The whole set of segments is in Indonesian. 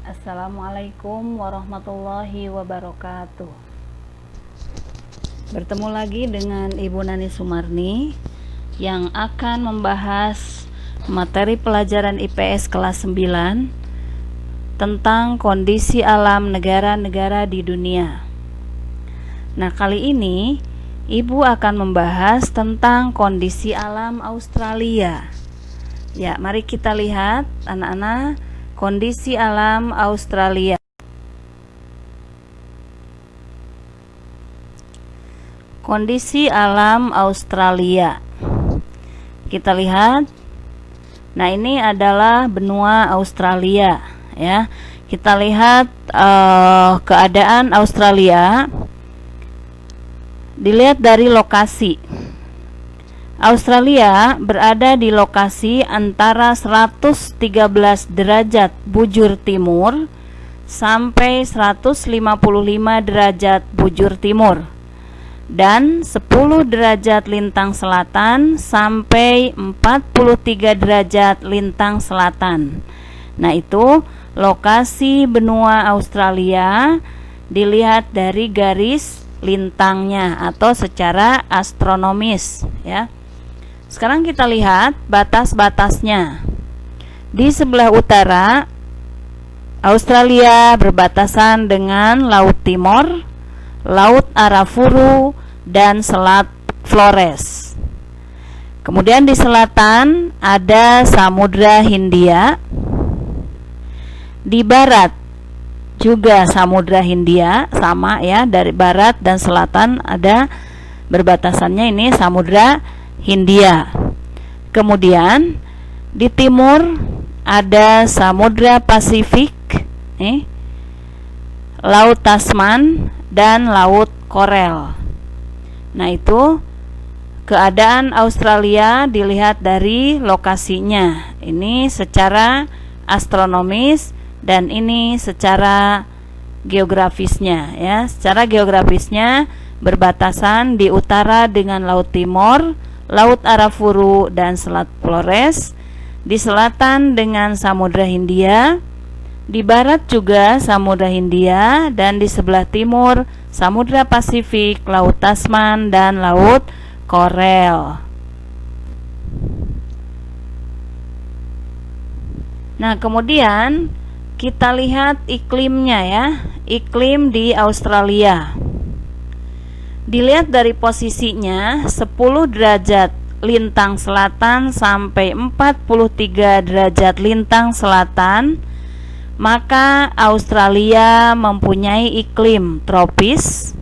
Assalamualaikum warahmatullahi wabarakatuh. Bertemu lagi dengan Ibu Nani Sumarni yang akan membahas materi pelajaran IPS kelas 9 tentang kondisi alam negara-negara di dunia. Nah, kali ini Ibu akan membahas tentang kondisi alam Australia. Ya, mari kita lihat anak-anak kondisi alam Australia. Kondisi alam Australia. Kita lihat. Nah, ini adalah benua Australia, ya. Kita lihat keadaan Australia. Dilihat dari lokasi. Australia berada di lokasi antara 113 derajat bujur timur sampai 155 derajat bujur timur dan 10 derajat lintang selatan sampai 43 derajat lintang selatan. Nah, itu lokasi benua Australia dilihat dari garis lintangnya atau secara astronomis, ya. Sekarang kita lihat batas-batasnya. Di sebelah utara, Australia berbatasan dengan Laut Timor, Laut Arafuru, dan Selat Flores. Kemudian di selatan ada Samudra Hindia. Di barat juga Samudra Hindia, sama ya, dari barat dan selatan ada berbatasannya ini Samudra Hindia. Kemudian di timur ada Samudra Pasifik, Laut Tasman dan Laut Korel. Nah, itu keadaan Australia dilihat dari lokasinya. Ini secara astronomis dan ini secara geografisnya, ya. Secara geografisnya berbatasan di utara dengan Laut Timor, Laut Arafuru dan Selat Flores, di selatan dengan Samudra Hindia, di barat juga Samudra Hindia, dan di sebelah timur Samudra Pasifik, Laut Tasman dan Laut Korel. Nah, kemudian kita lihat iklimnya, ya. Iklim di Australia. Dilihat dari posisinya 10 derajat lintang selatan sampai 43 derajat lintang selatan, maka Australia mempunyai iklim tropis,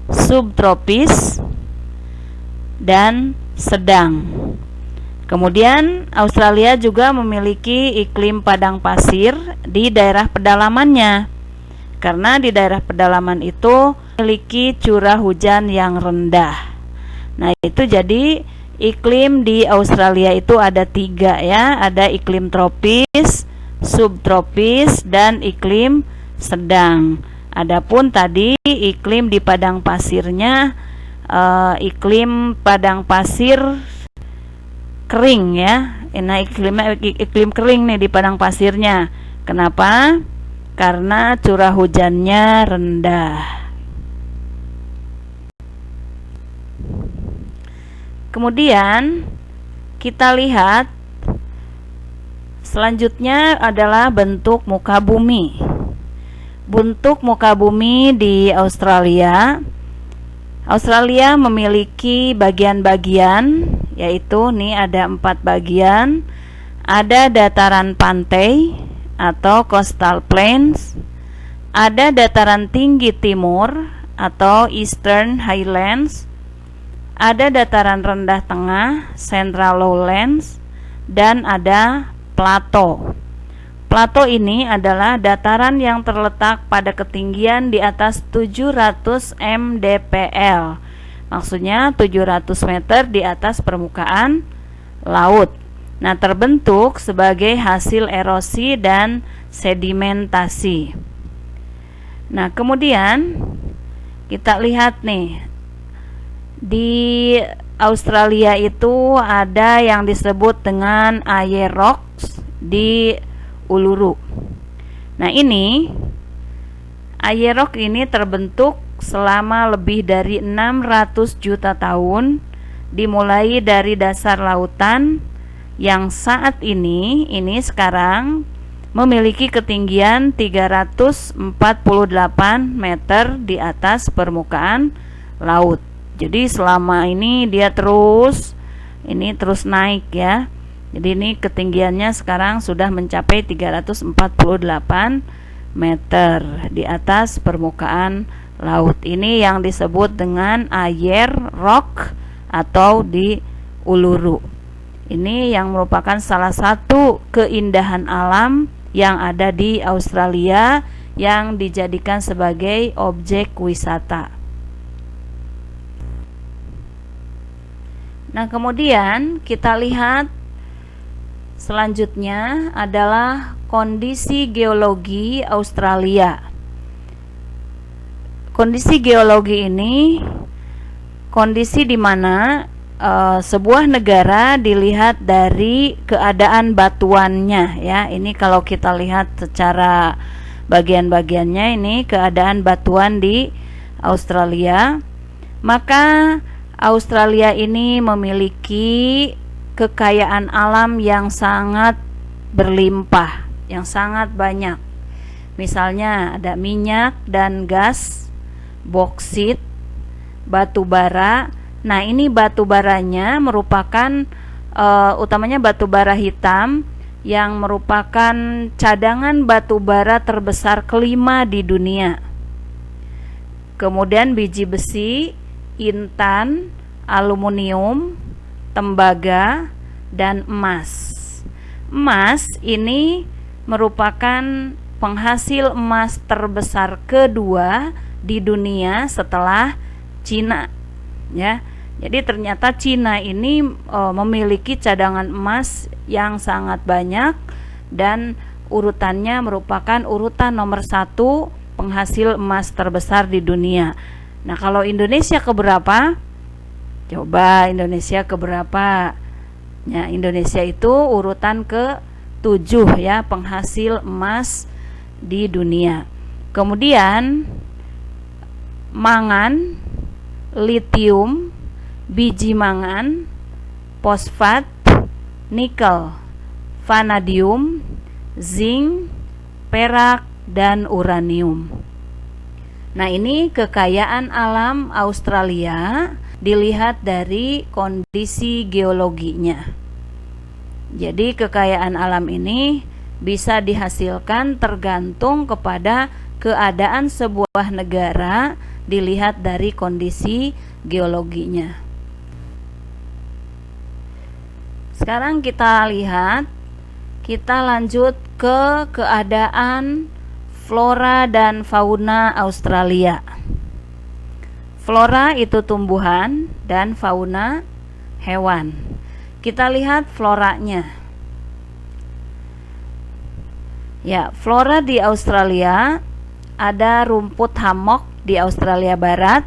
subtropis, dan sedang. Kemudian Australia juga memiliki iklim padang pasir di daerah pedalamannya, karena di daerah pedalaman itu memiliki curah hujan yang rendah. Nah, itu jadi iklim di Australia itu ada 3, ya. Ada iklim tropis, subtropis, dan iklim sedang. Adapun tadi iklim di padang pasirnya, iklim padang pasir kering, ya. Nah, iklim kering nih di padang pasirnya. Kenapa? Karena curah hujannya rendah. Kemudian kita lihat selanjutnya adalah bentuk muka bumi. Bentuk muka bumi di Australia. Australia memiliki bagian-bagian, yaitu nih ada 4 bagian. Ada dataran pantai atau coastal plains, ada dataran tinggi timur atau eastern highlands, ada dataran rendah tengah, central lowlands, dan ada plato. Plato ini adalah dataran yang terletak pada ketinggian di atas 700 mdpl. Maksudnya 700 meter di atas permukaan laut. Nah, terbentuk sebagai hasil erosi dan sedimentasi. Nah, kemudian kita lihat nih, di Australia itu ada yang disebut dengan Ayer Rocks di Uluru. Nah, ini Aerox ini terbentuk selama lebih dari 600 juta tahun, dimulai dari dasar lautan yang saat ini sekarang memiliki ketinggian 348 meter di atas permukaan laut. Jadi selama ini dia terus naik ya. Jadi ini ketinggiannya sekarang sudah mencapai 348 meter di atas permukaan laut. Ini yang disebut dengan Aerox atau di Uluru. Ini yang merupakan salah satu keindahan alam yang ada di Australia yang dijadikan sebagai objek wisata. Nah, kemudian kita lihat selanjutnya adalah kondisi geologi Australia. Kondisi geologi ini kondisi di mana sebuah negara dilihat dari keadaan batuannya ya. Ini kalau kita lihat secara bagian-bagiannya, ini keadaan batuan di Australia. Maka Australia ini memiliki kekayaan alam yang sangat berlimpah, yang sangat banyak. Misalnya ada minyak dan gas, boksit, batu bara. Nah, ini batu baranya merupakan utamanya batu bara hitam yang merupakan cadangan batu bara terbesar kelima di dunia. Kemudian biji besi, intan, aluminium, tembaga, dan emas. Emas ini merupakan penghasil emas terbesar kedua di dunia setelah Cina ya. Jadi ternyata Cina ini memiliki cadangan emas yang sangat banyak dan urutannya merupakan urutan nomor 1 penghasil emas terbesar di dunia. Nah, kalau Indonesia keberapa? Coba Indonesia keberapa? Ya, Indonesia itu urutan ke-7 ya, penghasil emas di dunia. Kemudian mangan, litium, biji mangan, fosfat, nikel, vanadium, zinc, perak, dan uranium. Nah, ini kekayaan alam Australia dilihat dari kondisi geologinya. Jadi kekayaan alam ini bisa dihasilkan tergantung kepada keadaan sebuah negara dilihat dari kondisi geologinya. Sekarang kita lanjut ke keadaan flora dan fauna Australia. Flora itu tumbuhan dan fauna hewan. Kita lihat floranya. Ya, flora di Australia ada rumput hammock di Australia Barat,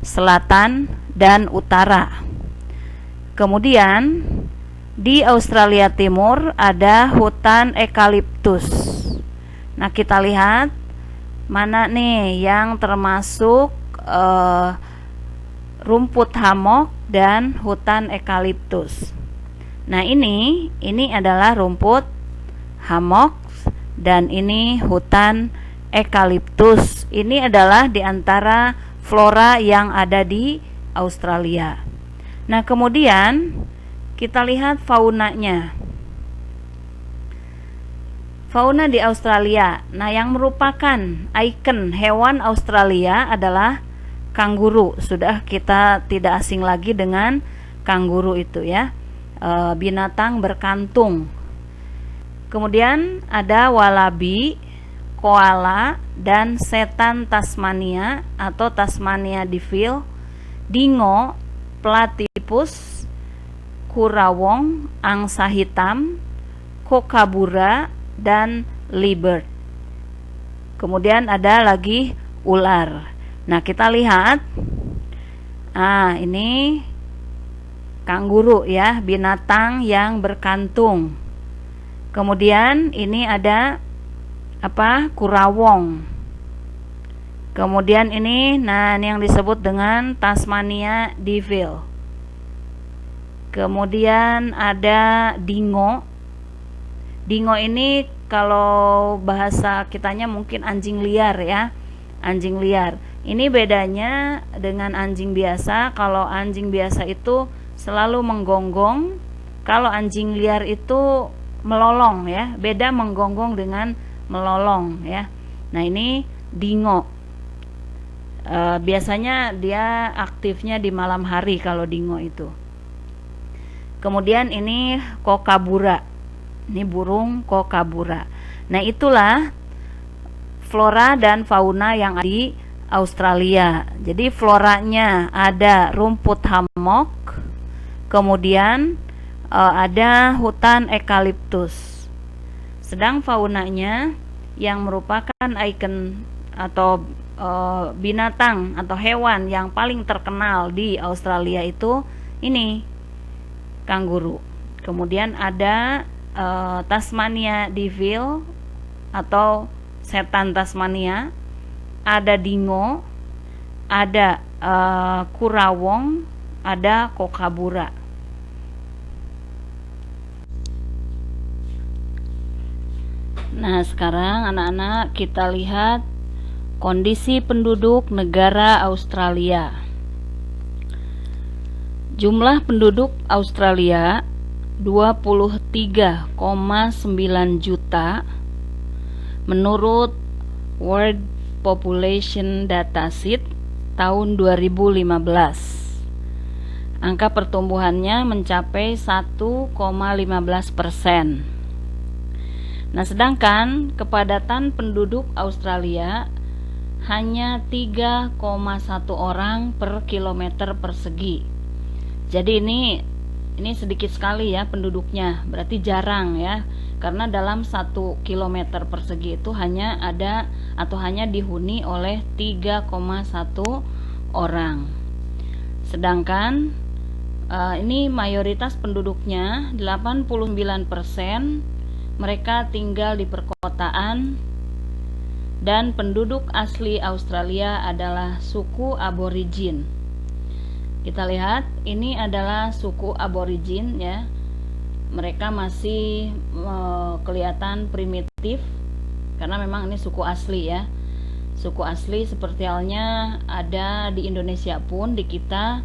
Selatan, dan Utara. Kemudian di Australia Timur ada hutan eukaliptus. Nah, kita lihat mana nih yang termasuk rumput hammock dan hutan eukaliptus. Nah, ini adalah rumput hammock dan ini hutan eukaliptus. Ini adalah di antara flora yang ada di Australia. Nah, kemudian kita lihat faunanya. Fauna di Australia. Nah, yang merupakan ikon hewan Australia adalah kanguru. Sudah kita tidak asing lagi dengan kanguru itu ya. Binatang berkantung. Kemudian ada wallaby, koala, dan setan Tasmania atau Tasmania devil, dingo, platypus, kurawong, angsa hitam, kookaburra, dan leopard. Kemudian ada lagi ular. Nah, kita lihat. Ini kanguru ya, binatang yang berkantung. Kemudian ini ada Kurawong. Kemudian ini yang disebut dengan Tasmania Devil. Kemudian ada dingo. Dingo ini kalau bahasa kitanya mungkin anjing liar ya. Anjing liar. Ini bedanya dengan anjing biasa. Kalau anjing biasa itu selalu menggonggong, kalau anjing liar itu melolong ya. Beda menggonggong dengan melolong ya. Nah, ini dingo. Biasanya dia aktifnya di malam hari kalau dingo itu. Kemudian ini kokabura. Ini burung kokabura. Nah, itulah flora dan fauna yang ada di Australia. Jadi floranya ada rumput hammock, kemudian ada hutan eukaliptus. Sedang faunanya yang merupakan ikon atau binatang atau hewan yang paling terkenal di Australia itu ini kanguru. Kemudian ada Tasmania Devil atau setan Tasmania, ada dingo, ada kurawong, ada kokabura. Nah, sekarang anak-anak kita lihat kondisi penduduk negara Australia. Jumlah penduduk Australia 23,9 juta menurut World Population Datasheet tahun 2015. Angka pertumbuhannya mencapai 1,15%. Nah, sedangkan kepadatan penduduk Australia hanya 3,1 orang per kilometer persegi. Jadi ini sedikit sekali ya penduduknya, berarti jarang ya. Karena dalam 1 kilometer persegi itu hanya ada atau hanya dihuni oleh 3,1 orang. Sedangkan ini mayoritas penduduknya 89% mereka tinggal di perkotaan, dan penduduk asli Australia adalah suku aborigin. Kita lihat ini adalah suku aborigin ya. Mereka masih kelihatan primitif karena memang ini suku asli ya. Suku asli seperti halnya ada di Indonesia pun, di kita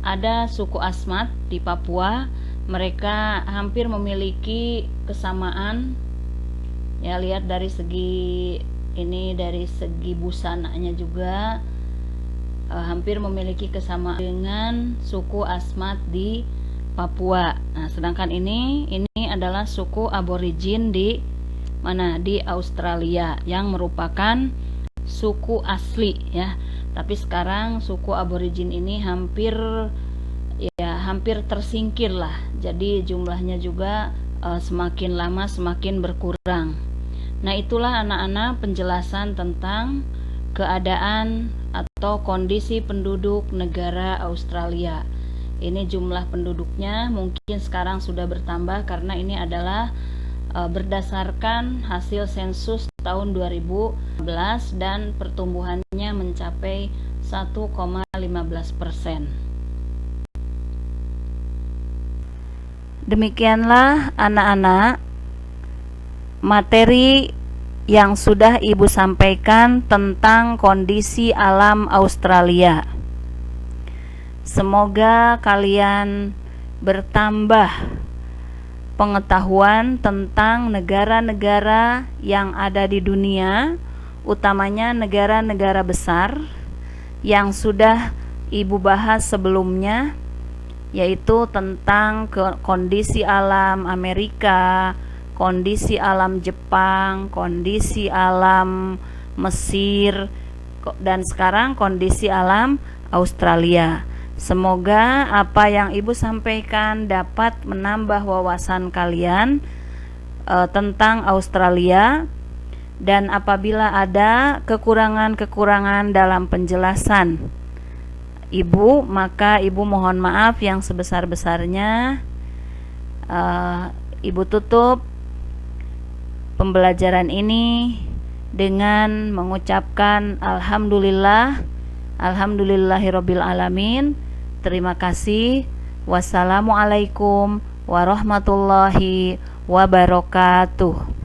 ada suku Asmat di Papua. Mereka hampir memiliki kesamaan ya, lihat dari segi busananya juga hampir memiliki kesamaan dengan suku Asmat di Papua. Nah, sedangkan ini adalah suku aborigin di mana? Di Australia yang merupakan suku asli ya. Tapi sekarang suku aborigin ini hampir tersingkir lah. Jadi jumlahnya juga semakin lama semakin berkurang. Nah, itulah anak-anak penjelasan tentang keadaan atau kondisi penduduk negara Australia. Ini jumlah penduduknya mungkin sekarang sudah bertambah karena ini adalah berdasarkan hasil sensus tahun 2015 dan pertumbuhannya mencapai 1,15%. Demikianlah anak-anak materi yang sudah Ibu sampaikan tentang kondisi alam Australia. Semoga kalian bertambah pengetahuan tentang negara-negara yang ada di dunia, utamanya negara-negara besar yang sudah Ibu bahas sebelumnya, yaitu tentang kondisi alam Amerika, kondisi alam Jepang, kondisi alam Mesir, dan sekarang kondisi alam Australia. Semoga apa yang Ibu sampaikan dapat menambah wawasan kalian tentang Australia, dan apabila ada kekurangan-kekurangan dalam penjelasan Ibu, maka Ibu mohon maaf yang sebesar-besarnya. Ibu tutup pembelajaran ini dengan mengucapkan alhamdulillahirabbil alamin. Terima kasih. Wassalamualaikum warahmatullahi wabarakatuh.